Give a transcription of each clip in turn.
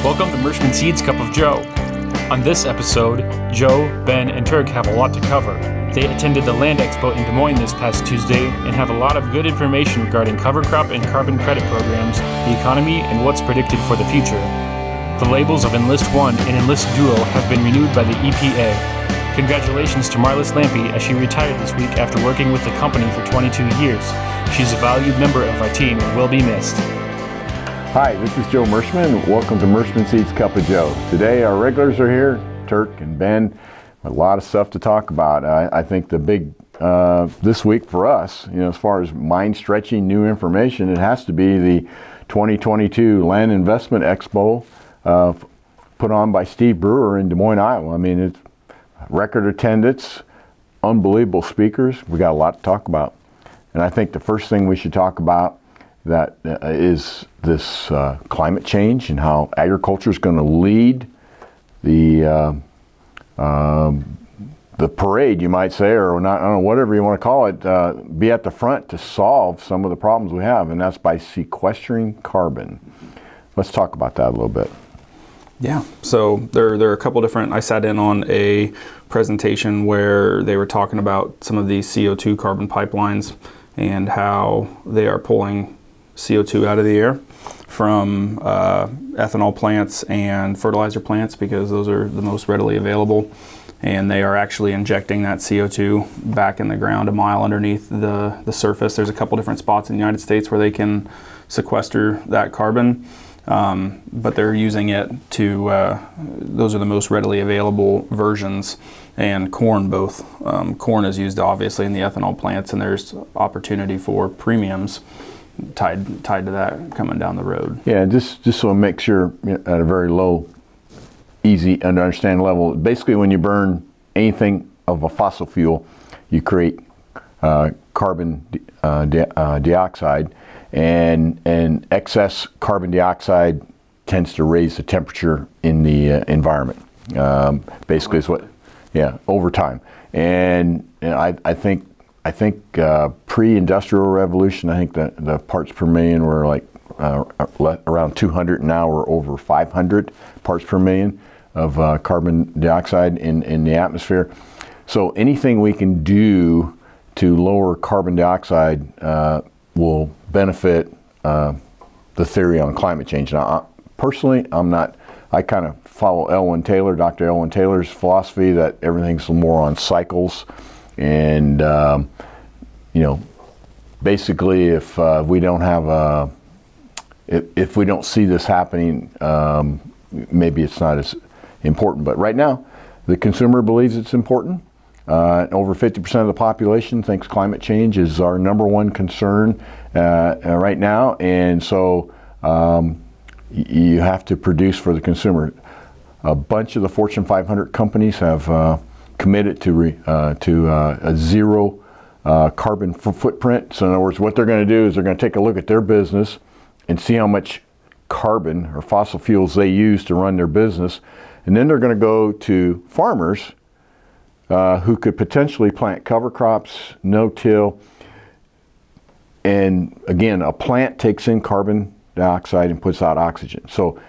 Welcome to Mershman Seeds Cup of Joe. On this episode, Joe, Ben, and Turk have a lot to cover. They attended the Land Expo in Des Moines this past Tuesday and have a lot of good information regarding cover crop and carbon credit programs, the economy, and what's predicted for the future. The labels of Enlist 1 and Enlist Duo have been renewed by the EPA. Congratulations to Marlys Lampe as she retired this week after working with the company for 22 years. She's a valued member of our team and will be missed. Hi, this is Joe Mershman. Welcome to Mershman Seeds Cup of Joe. Today our regulars are here, Turk and Ben. A lot of stuff to talk about. I think the big this week for us, as far as mind-stretching new information, it has to be the 2022 Land Investment Expo put on by Steve Brewer in Des Moines, Iowa. I mean, it's record attendance, unbelievable speakers. We got a lot to talk about. And I think the first thing we should talk about that is this climate change and how agriculture is going to lead the parade, you might say, or not, I don't know, whatever you want to call it, be at the front to solve some of the problems we have, and that's by sequestering carbon. Let's talk about that a little bit. Yeah, so there are a couple different, I sat in on a presentation where they were talking about some of these CO2 carbon pipelines and how they are pulling CO2 out of the air from ethanol plants and fertilizer plants because those are the most readily available, and they are actually injecting that CO2 back in the ground a mile underneath the surface. There's a couple different spots in the United States where they can sequester that carbon, but they're using it to, those are the most readily available versions, and corn both. Corn is used obviously in the ethanol plants, and there's opportunity for premiums tied to that coming down the road. Yeah, just so it makes sure at a very low, easy to understand level. Basically, when you burn anything of a fossil fuel, you create carbon dioxide, and excess carbon dioxide tends to raise the temperature in the environment. Basically, is what, over time. And I think pre-industrial revolution, I think that the parts per million were like around 200. Now we're over 500 parts per million of carbon dioxide in the atmosphere. So anything we can do to lower carbon dioxide will benefit the theory on climate change. Now, personally, I kind of follow Dr. Elwyn Taylor's philosophy that everything's more on cycles. And, basically if we don't have if we don't see this happening, maybe it's not as important. But right now, the consumer believes it's important. Over 50% of the population thinks climate change is our number one concern right now. And so you have to produce for the consumer. A bunch of the Fortune 500 companies have committed to a zero carbon footprint. So in other words, what they're going to do is they're going to take a look at their business and see how much carbon or fossil fuels they use to run their business. And then they're going to go to farmers who could potentially plant cover crops, no-till. And again, a plant takes in carbon dioxide and puts out oxygen. So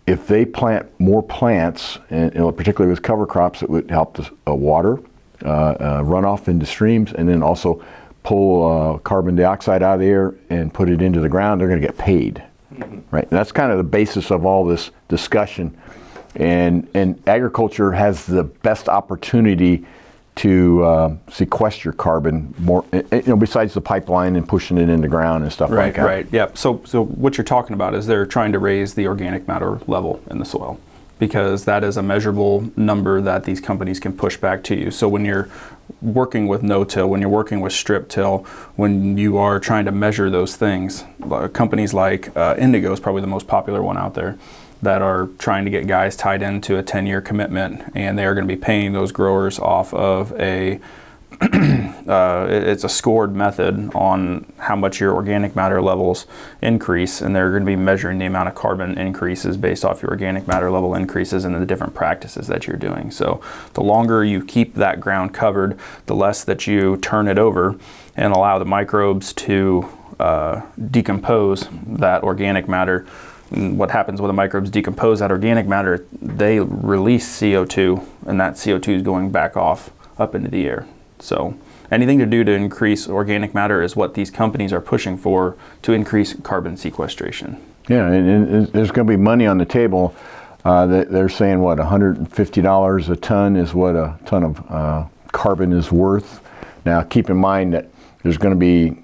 if they plant more plants, and particularly with cover crops, it would help the water run off into streams, and then also pull carbon dioxide out of the air and put it into the ground. They're going to get paid, right? And that's kind of the basis of all this discussion. And agriculture has the best opportunity to sequester carbon more, besides the pipeline and pushing it in the ground and stuff like that. Right, yeah. So what you're talking about is they're trying to raise the organic matter level in the soil, because that is a measurable number that these companies can push back to you. So when you're working with no-till, when you're working with strip-till, when you are trying to measure those things, companies like Indigo is probably the most popular one out there, that are trying to get guys tied into a 10-year commitment, and they are going to be paying those growers off of it's a scored method on how much your organic matter levels increase, and they're going to be measuring the amount of carbon increases based off your organic matter level increases and the different practices that you're doing. So the longer you keep that ground covered, the less that you turn it over and allow the microbes to decompose that organic matter, And what happens when the microbes decompose that organic matter? They release CO2, and that CO2 is going back off up into the air. So anything to do to increase organic matter is what these companies are pushing for, to increase carbon sequestration. Yeah, and there's going to be money on the table. They're saying, what, $150 a ton is what a ton of carbon is worth. Now, keep in mind that there's going to be,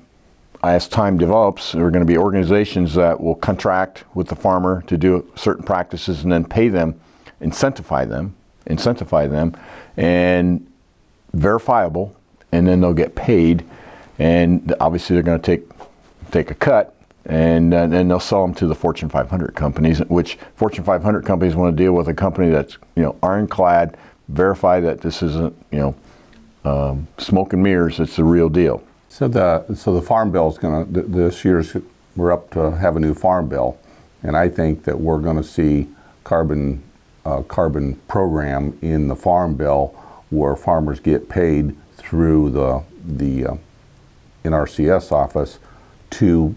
as time develops, there are going to be organizations that will contract with the farmer to do certain practices and then pay them, incentivize them, and verifiable, and then they'll get paid, and obviously they're going to take a cut, and then they'll sell them to the Fortune 500 companies, which Fortune 500 companies want to deal with a company that's, ironclad, verify that this isn't, smoke and mirrors, it's the real deal. So the farm bill is going to, this year's, we're up to have a new farm bill, and I think that we're going to see carbon program in the farm bill where farmers get paid through the NRCS office to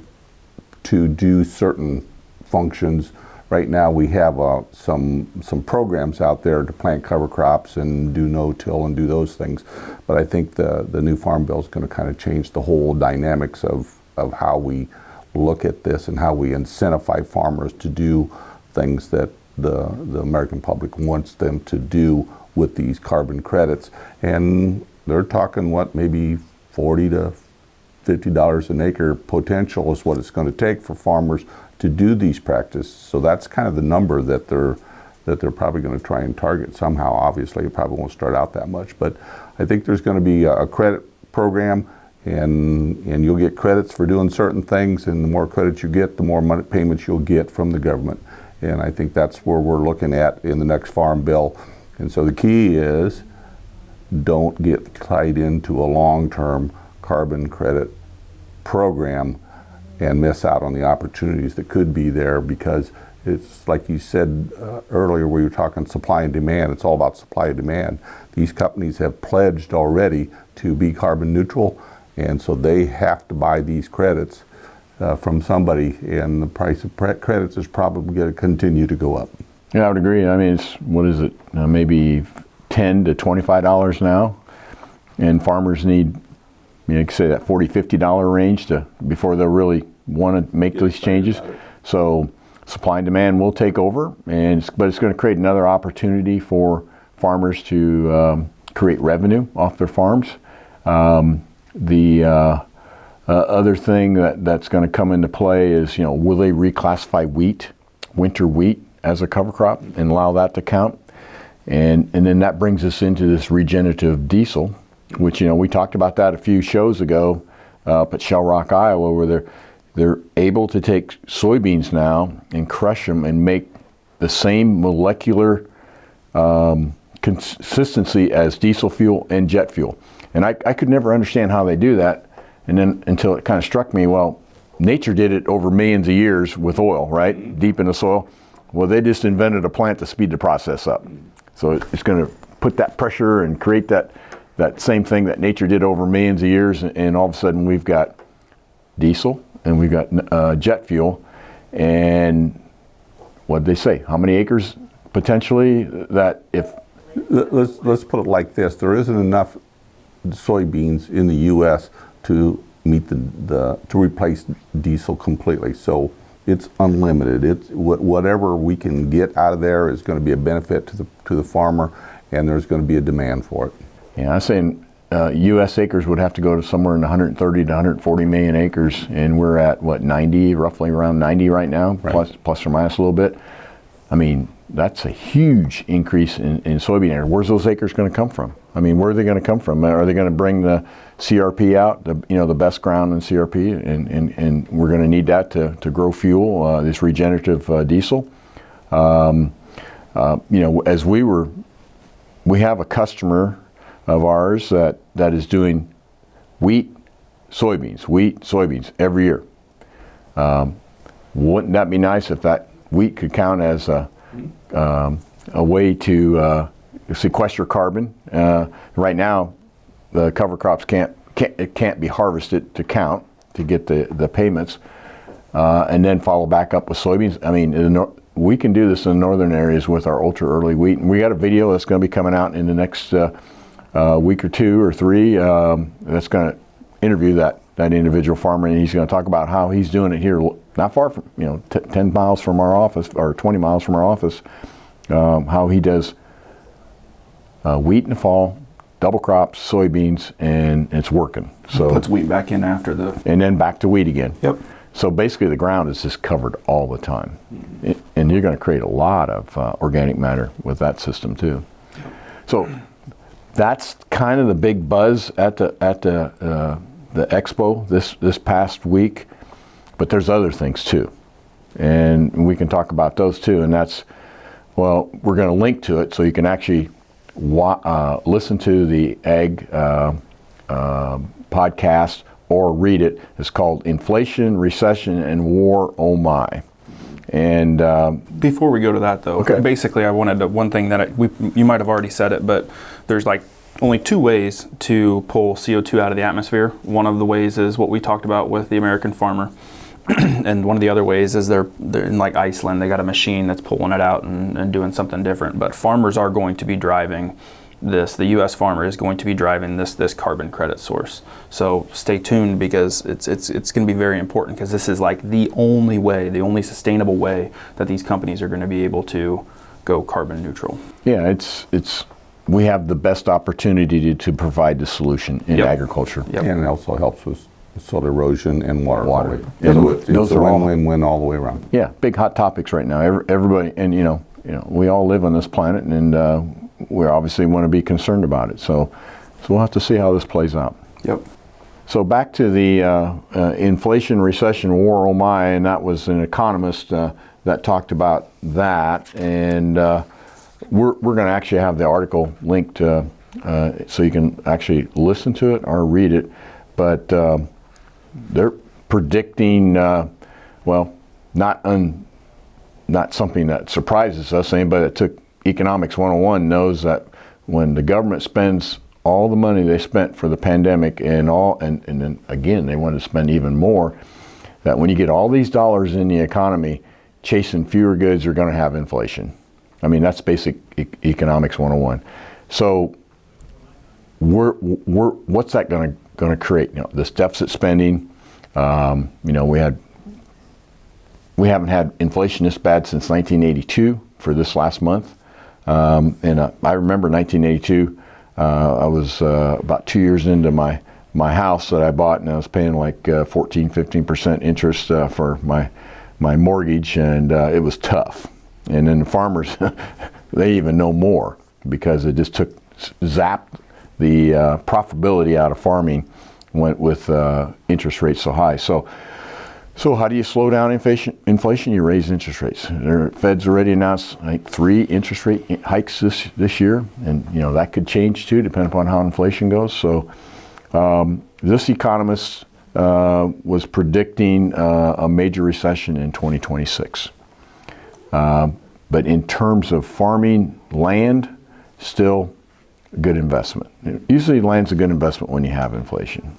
do certain functions. Right now we have some programs out there to plant cover crops and do no-till and do those things. But I think the new farm bill is going to kind of change the whole dynamics of how we look at this and how we incentivize farmers to do things that the American public wants them to do with these carbon credits. And they're talking, maybe $40 to $50 an acre potential is what it's going to take for farmers to do these practices. So that's kind of the number that they're probably going to try and target somehow. Obviously, it probably won't start out that much, but I think there's going to be a credit program, and you'll get credits for doing certain things, and the more credits you get, the more money payments you'll get from the government. And I think that's where we're looking at in the next farm bill. And so the key is, don't get tied into a long-term carbon credit program and miss out on the opportunities that could be there, because it's like you said earlier, we were talking supply and demand. It's all about supply and demand. These companies have pledged already to be carbon neutral, and so they have to buy these credits from somebody, and the price of credits is probably going to continue to go up. Yeah, I would agree. I mean, it's, what is it, maybe $10 to $25 now, and farmers need, you could say that $40, $50 range before they'll really want to make these changes. So supply and demand will take over, but it's going to create another opportunity for farmers to create revenue off their farms. The other thing that's going to come into play is, will they reclassify winter wheat, as a cover crop and allow that to count? And then that brings us into this regenerative diesel, which, we talked about that a few shows ago up at Shell Rock, Iowa, where they're able to take soybeans now and crush them and make the same molecular consistency as diesel fuel and jet fuel. And I could never understand how they do that, and then until it kind of struck me, well, nature did it over millions of years with oil, right? Deep in the soil. Well, they just invented a plant to speed the process up. So it's going to put that pressure and create that same thing that nature did over millions of years, and all of a sudden we've got diesel and we've got jet fuel. And what'd they say? How many acres potentially that if... Let's put it like this. There isn't enough soybeans in the U.S. to meet to replace diesel completely. So it's unlimited. It's whatever we can get out of there is going to be a benefit to the farmer, and there's going to be a demand for it. Yeah, I'm saying U.S. acres would have to go to somewhere in 130 to 140 million acres, and we're at what, 90, roughly around 90 right now, right. plus or minus a little bit. I mean, that's a huge increase in soybean acres. Where's those acres going to come from? I mean, where are they going to come from? Are they going to bring the CRP out, the best ground in CRP, and we're going to need that to grow fuel, this regenerative diesel. As we have a customer of ours that is doing wheat, soybeans every year. Wouldn't that be nice if that wheat could count as a way to sequester carbon? Right now, the cover crops can't be harvested to count to get the payments. and then follow back up with soybeans. I mean, we can do this in the northern areas with our ultra early wheat, and we got a video that's going to be coming out in the next week or 2 or 3. That's going to interview that individual farmer, and he's going to talk about how he's doing it here, not far from 10 miles from our office or 20 miles from our office. How he does wheat in the fall, double crops, soybeans, and it's working. So puts wheat back in after and then back to wheat again. Yep. So basically the ground is just covered all the time. And you're going to create a lot of organic matter with that system too. So that's kind of the big buzz at the expo this past week. But there's other things too. And we can talk about those too. And that's, well, we're going to link to it so you can actually listen to the Ag podcast or read it. It's called Inflation, Recession, and War, Oh My. And before we go to that, though, basically I wanted to, one thing that you might have already said it, but there's like only 2 ways to pull CO2 out of the atmosphere. One of the ways is what we talked about with the American farmer. And one of the other ways is they're in like Iceland, they got a machine that's pulling it out and doing something different. But farmers are going to be driving this. The U.S. farmer is going to be driving this carbon credit source. So stay tuned, because it's going to be very important, because this is like the only way, the only sustainable way that these companies are going to be able to go carbon neutral. Yeah, it's we have the best opportunity to provide the solution in agriculture. Yep. And it also helps with soil erosion and water quality. Those It's a are all win-win all the way around. Yeah, big hot topics right now. Everybody, and we all live on this planet, and we obviously want to be concerned about it. So we'll have to see how this plays out. Yep. So back to the inflation, recession, war, oh my, and that was an economist that talked about that. And we're going to actually have the article linked so you can actually listen to it or read it. But they're predicting, well, not something that surprises us. Anybody that took Economics 101 knows that when the government spends all the money they spent for the pandemic and then again they want to spend even more, that when you get all these dollars in the economy, chasing fewer goods, you're going to have inflation. I mean, that's basic Economics 101. So what's that going to create? This deficit spending. We haven't had inflation this bad since 1982 for this last month. And I remember 1982, I was about 2 years into my house that I bought, and I was paying like 14-15% interest for my mortgage, and it was tough. And then the farmers, they even know more, because it just zapped the profitability out of farming with interest rates so high. So how do you slow down inflation? You raise interest rates. The Fed's already announced 3 interest rate hikes this year, and that could change too, depending upon how inflation goes. So this economist was predicting a major recession in 2026. But in terms of farming land, still a good investment. Usually land's a good investment when you have inflation.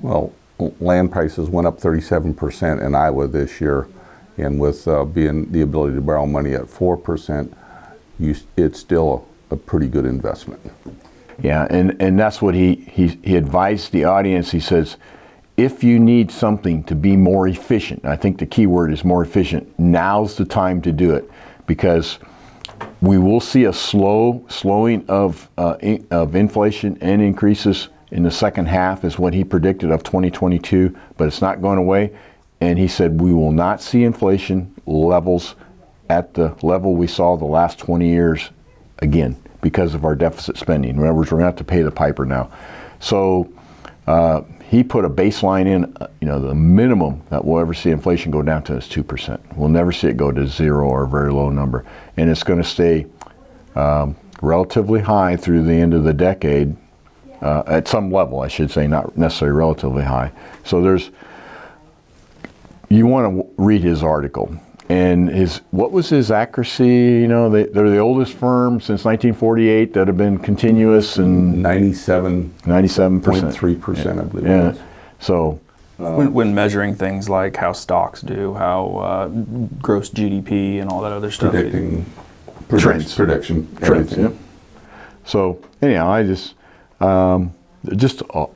Well, land prices went up 37% in Iowa this year, and with being the ability to borrow money at 4%, it's still a pretty good investment. Yeah, and that's what he advised the audience. He says, if you need something to be more efficient, I think the key word is more efficient, now's the time to do it, because we will see a slowing of inflation and increases in the second half, is what he predicted of 2022, but it's not going away. And he said we will not see inflation levels at the level we saw the last 20 years again, because of our deficit spending. In other words, we're going to have to pay the piper now. So he put a baseline in, the minimum that we'll ever see inflation go down to is 2%. We'll never see it go to 0 or a very low number. And it's going to stay relatively high through the end of the decade, at some level, I should say, not necessarily relatively high. So you want to read his article. And what was his accuracy? They're the oldest firm since 1948 that have been continuous, and 97.3%, I believe. Yeah. So when measuring things like how stocks do, how gross GDP and all that other stuff. Prediction, Trends, everything. yep. So anyhow, I just a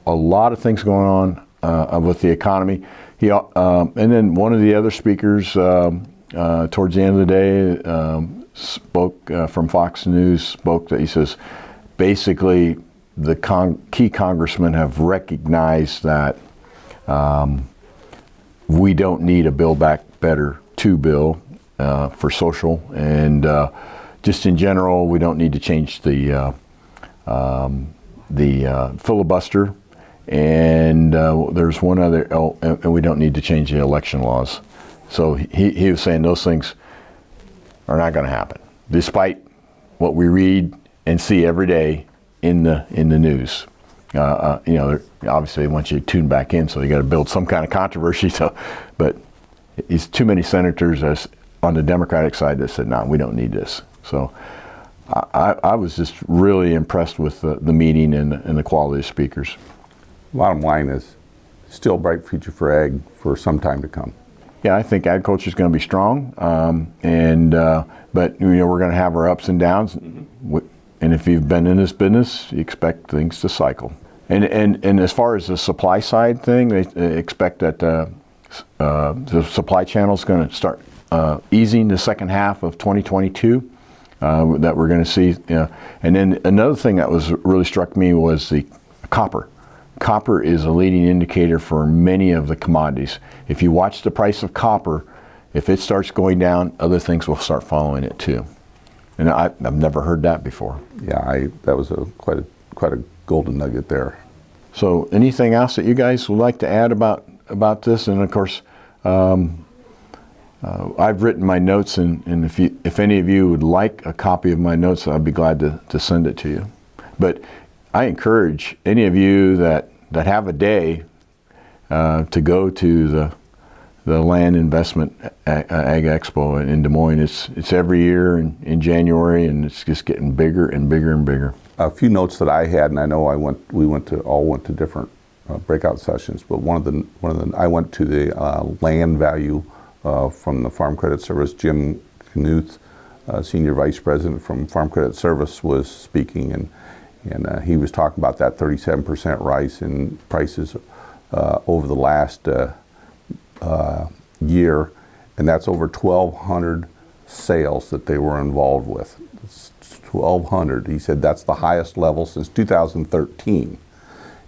lot of things going on with the economy. And then one of the other speakers towards the end of the day spoke from Fox News. Spoke that he says basically the key congressmen have recognized that we don't need a Build Back Better 2 bill for social, and just in general, we don't need to change the filibuster, and there's one other, and we don't need to change the election laws. So he was saying those things are not going to happen, despite what we read and see every day in the news. Obviously they want you to tune back in, so you got to build some kind of controversy. So, but it's too many senators on the Democratic side that said, "No, we don't need this." So, I was just really impressed with the meeting and the quality of speakers. Bottom line is, still bright future for ag for some time to come. Yeah, I think agriculture is going to be strong, but we're going to have our ups and downs. And if you've been in this business, you expect things to cycle. And as far as the supply side thing, they expect that the supply channel is going to start easing the second half of 2022. That we're going to see. And then another thing that really struck me was the copper. Copper is a leading indicator for many of the commodities. If you watch the price of copper, if it starts going down, other things will start following it too. And I've never heard that before. Yeah, that was quite a golden nugget there. So anything else that you guys would like to add about this? And of course, I've written my notes, and if any of you would like a copy of my notes, I'd be glad to send it to you. But I encourage any of you that have a day to go to the Land Investment Ag Expo in Des Moines. It's every year in January, and it's just getting bigger and bigger and bigger. A few notes that I had, and I know we went to different breakout sessions, but I went to the land value from the Farm Credit Service. Jim Knuth, Senior Vice President from Farm Credit Service, was speaking, and he was talking about that 37% rise in prices over the last year, and that's over 1,200 sales that they were involved with. It's 1,200. He said that's the highest level since 2013,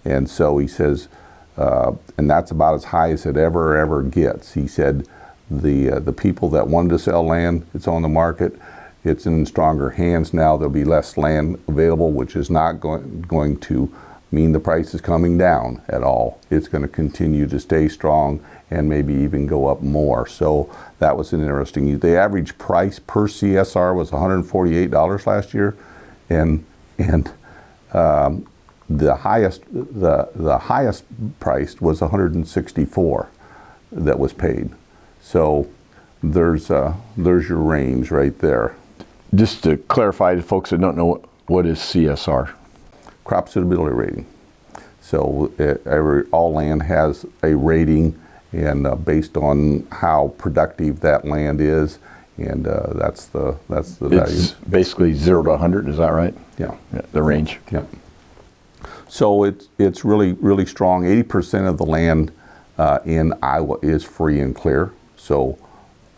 and so he says, and that's about as high as it ever gets. He said the people that wanted to sell land, it's on the market. It's in stronger hands now. There'll be less land available, which is not going to mean the price is coming down at all. It's going to continue to stay strong and maybe even go up more. So that was an interesting. The average price per CSR was $148 last year, and the highest priced was $164 that was paid. So there's your range right there. Just to clarify to folks that don't know, what is CSR? Crop suitability rating. So all land has a rating, and based on how productive that land is, and that's the value. It's basically 0 to 100. Is that right? Yeah. The range. Yeah. So it's really strong. 80% of the land in Iowa is free and clear. So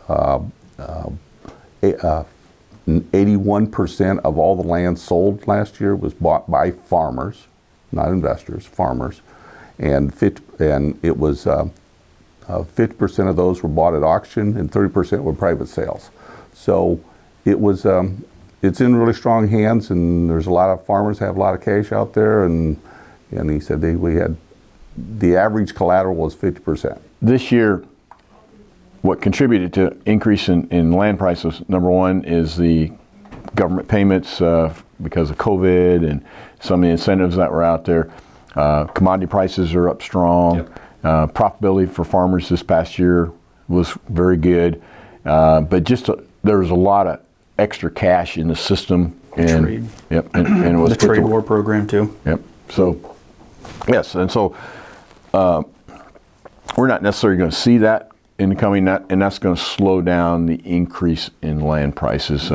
81% of all the land sold last year was bought by farmers, not investors, farmers, and it was 50% of those were bought at auction, and 30% were private sales. So it was it's in really strong hands, and there's a lot of farmers have a lot of cash out there, and he said we had the average collateral was 50%. This year, what contributed to increase in land prices, number one, is the government payments because of COVID and some of the incentives that were out there. Commodity prices are up strong. Yep. Profitability for farmers this past year was very good. But there was a lot of extra cash in the system. And, trade. Yep. And it was the trade war program too. Yep. So, yes. And so, we're not necessarily going to see that in the coming, and that's going to slow down the increase in land prices,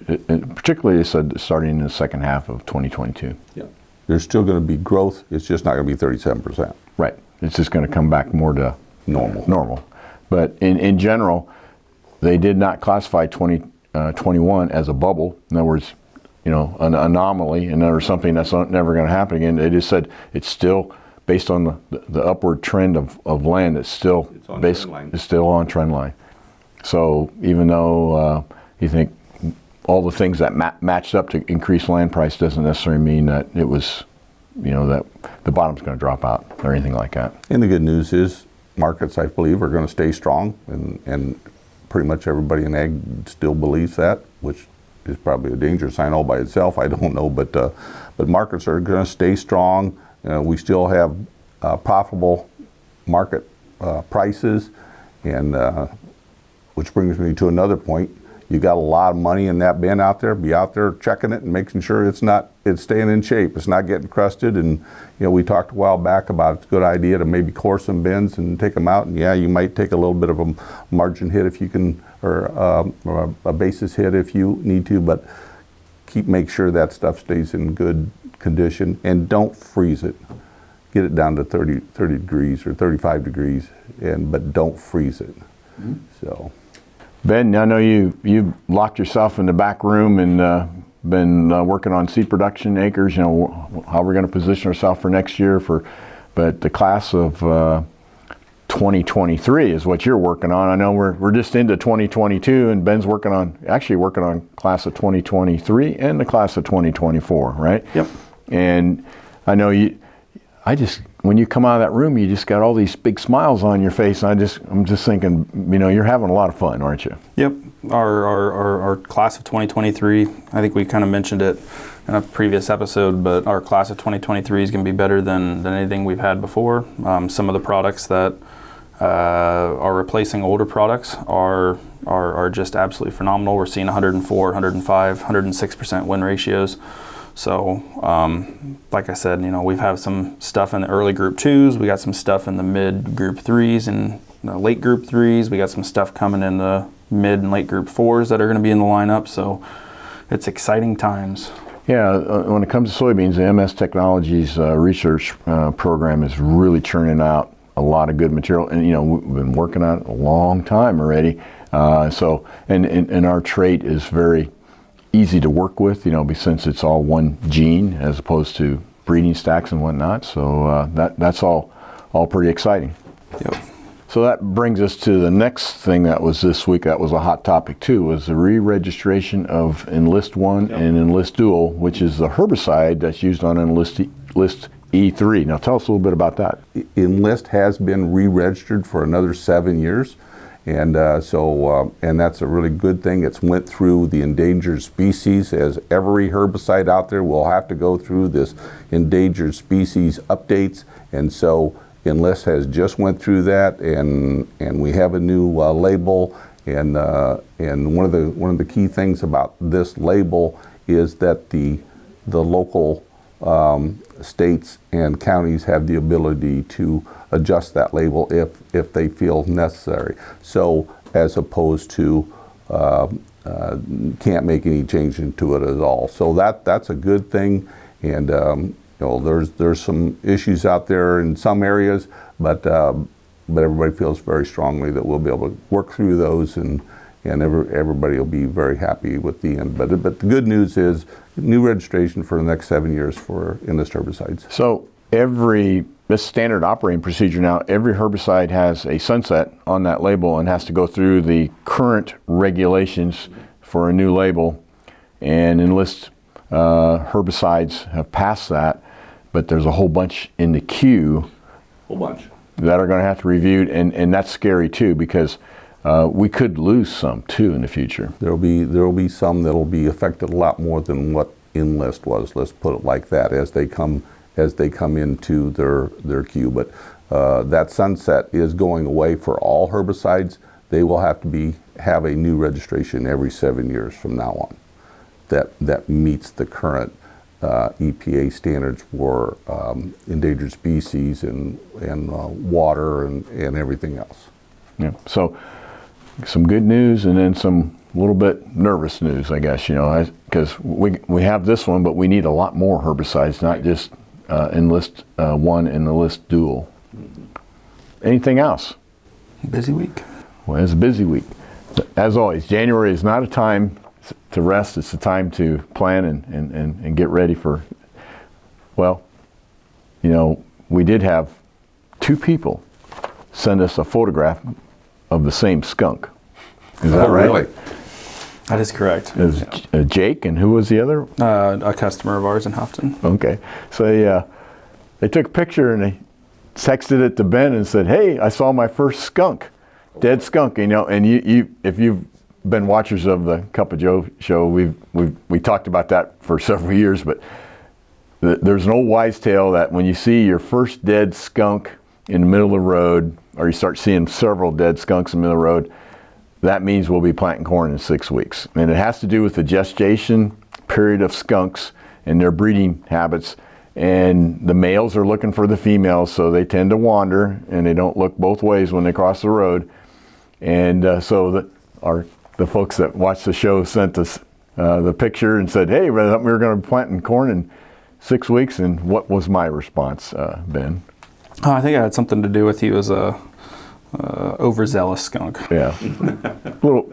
particularly, they said, starting in the second half of 2022. Yeah. There's still going to be growth. It's just not going to be 37%. Right. It's just going to come back more to normal. But in general, they did not classify 2021 as a bubble. In other words, an anomaly, or something that's never going to happen again. They just said it's still based on the upward trend of land. It's still it's still on trend line. So even though you think all the things that matched up to increase land price doesn't necessarily mean that it was, that the bottom's going to drop out or anything like that. And the good news is markets, I believe, are going to stay strong, and pretty much everybody in ag still believes that, which is probably a danger sign all by itself. I don't know, but markets are going to stay strong. We still have profitable market prices, and which brings me to another point. You got a lot of money in that bin out there. Be out there checking it and making sure it's staying in shape. It's not getting crusted. And we talked a while back about it's a good idea to maybe core some bins and take them out. And yeah, you might take a little bit of a margin hit if you can, or a basis hit if you need to. But make sure that stuff stays in good condition, and don't freeze it. Get it down to 30 degrees or 35 degrees, but don't freeze it. Mm-hmm. So. Ben, I know you locked yourself in the back room and been working on seed production acres. How we're going to position ourselves for next year. But the class of 2023 is what you're working on. I know we're just into 2022, and Ben's working on class of 2023 and the class of 2024, right? Yep. And I know when you come out of that room, you just got all these big smiles on your face. I'm just thinking, you're having a lot of fun, aren't you? Yep. Our class of 2023, I think we kind of mentioned it in a previous episode, but our class of 2023 is going to be better than anything we've had before. Some of the products that are replacing older products are just absolutely phenomenal. We're seeing 104, 105, 106% win ratios. So, like I said, we've had some stuff in the early group 2s. We got some stuff in the mid group 3s and the late group 3s. We got some stuff coming in the mid and late group 4s that are going to be in the lineup. So, it's exciting times. Yeah, when it comes to soybeans, the MS Technologies research program is really churning out a lot of good material. And, we've been working on it a long time already. And our trait is very easy to work with, since it's all one gene as opposed to breeding stacks and whatnot. So that's all pretty exciting. Yep. So that brings us to the next thing that was this week. That was a hot topic too. Was the re-registration of Enlist 1 and Enlist Dual, which is the herbicide that's used on Enlist E3. Now tell us a little bit about that. Enlist has been re-registered for another 7 years. And and that's a really good thing. It's went through the endangered species, as every herbicide out there will have to go through this endangered species updates. And so Enlist has just went through that, and we have a new label. And one of the key things about this label is that the local states and counties have the ability to adjust that label if they feel necessary. So as opposed to can't make any change into it at all. So that's a good thing. And there's some issues out there in some areas, but everybody feels very strongly that we'll be able to work through those, and everybody will be very happy with the end. But the good news is new registration for the next 7 years for Enlist herbicides. So this standard operating procedure now, every herbicide has a sunset on that label and has to go through the current regulations for a new label. And Enlist herbicides have passed that, but there's a whole bunch in the queue. That are going to have to be reviewed, and that's scary too, because we could lose some too in the future. There will be some that will be affected a lot more than what Enlist was. Let's put it like that, as they come into their queue. But that sunset is going away for all herbicides. They will have to have a new registration every 7 years from now on. That meets the current EPA standards for endangered species and water and everything else. Yeah. So some good news and then some little bit nervous news, I guess, because we have this one, but we need a lot more herbicides, not just Enlist 1 and Enlist Dual. Anything else? Busy week. Well, it's a busy week. As always, January is not a time to rest. It's a time to plan and get ready for, well, we did have 2 people send us a photograph of the same skunk. Is that right? Really? That is correct. It was Jake, and who was the other? A customer of ours in Houghton. Okay. So they took a picture and they texted it to Ben and said, "Hey, I saw my first skunk, dead skunk." And you if you've been watchers of the Cup of Joe show, we talked about that for several years. But there's an old wives' tale that when you see your first dead skunk in the middle of the road, or you start seeing several dead skunks in the middle of the road, that means we'll be planting corn in 6 weeks. And it has to do with the gestation period of skunks and their breeding habits. And the males are looking for the females, so they tend to wander, and they don't look both ways when they cross the road. And so the folks that watched the show sent us the picture and said, "Hey, we were going to be planting corn in 6 weeks." And what was my response, Ben? I think it had something to do with he was a overzealous skunk. Yeah,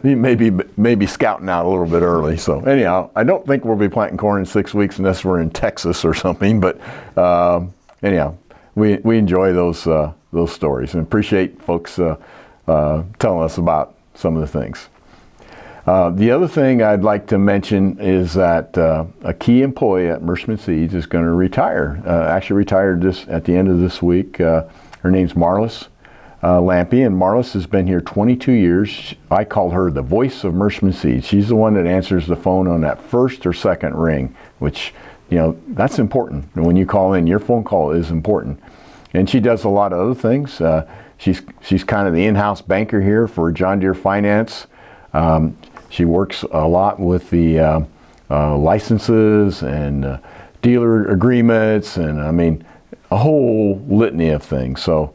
he maybe scouting out a little bit early. So anyhow, I don't think we'll be planting corn in 6 weeks unless we're in Texas or something. But anyhow, we enjoy those stories and appreciate folks telling us about some of the things. The other thing I'd like to mention is that a key employee at Mershman Seeds is going to retire. Actually retired at the end of this week. Her name's Marlys Lampe, and Marlys has been here 22 years. I call her the voice of Mershman Seeds. She's the one that answers the phone on that first or second ring, which, that's important. When you call in, your phone call is important. And she does a lot of other things. She's kind of the in-house banker here for John Deere Finance. She works a lot with the licenses and dealer agreements, and a whole litany of things. So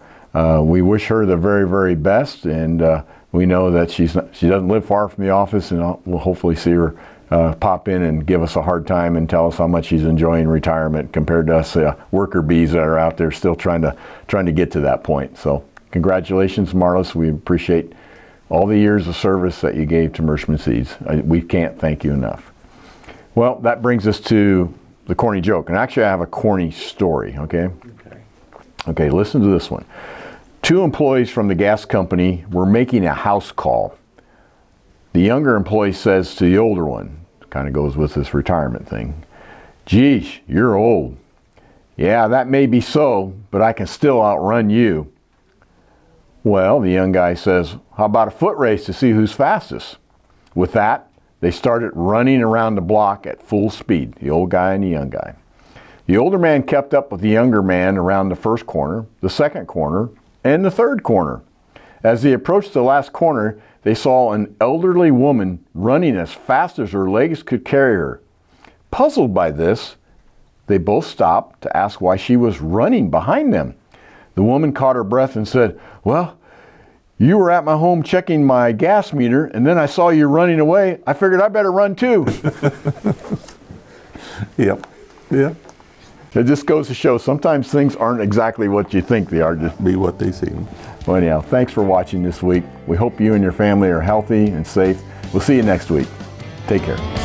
we wish her the very, very best, and we know that she doesn't live far from the office, and we'll hopefully see her pop in and give us a hard time and tell us how much she's enjoying retirement compared to us worker bees that are out there still trying to get to that point. So congratulations, Marlys. We appreciate all the years of service that you gave to Mershman Seeds. We can't thank you enough. Well, that brings us to the corny joke, and actually I have a corny story. Okay, listen to this one. 2 employees from the gas company were making a house call. The younger employee says to the older one, kind of goes with this retirement thing, "Geez, you're old." "Yeah, that may be so, but I can still outrun you." "Well," the young guy says, "how about a foot race to see who's fastest?" With that, they started running around the block at full speed, the old guy and the young guy. The older man kept up with the younger man around the first corner, the second corner, and the third corner. As they approached the last corner, they saw an elderly woman running as fast as her legs could carry her. Puzzled by this, they both stopped to ask why she was running behind them. The woman caught her breath and said, "Well, you were at my home checking my gas meter, and then I saw you running away. I figured I better run too." Yep. It just goes to show sometimes things aren't exactly what you think they are. Just Be what they seem. Well, anyhow, thanks for watching this week. We hope you and your family are healthy and safe. We'll see you next week. Take care.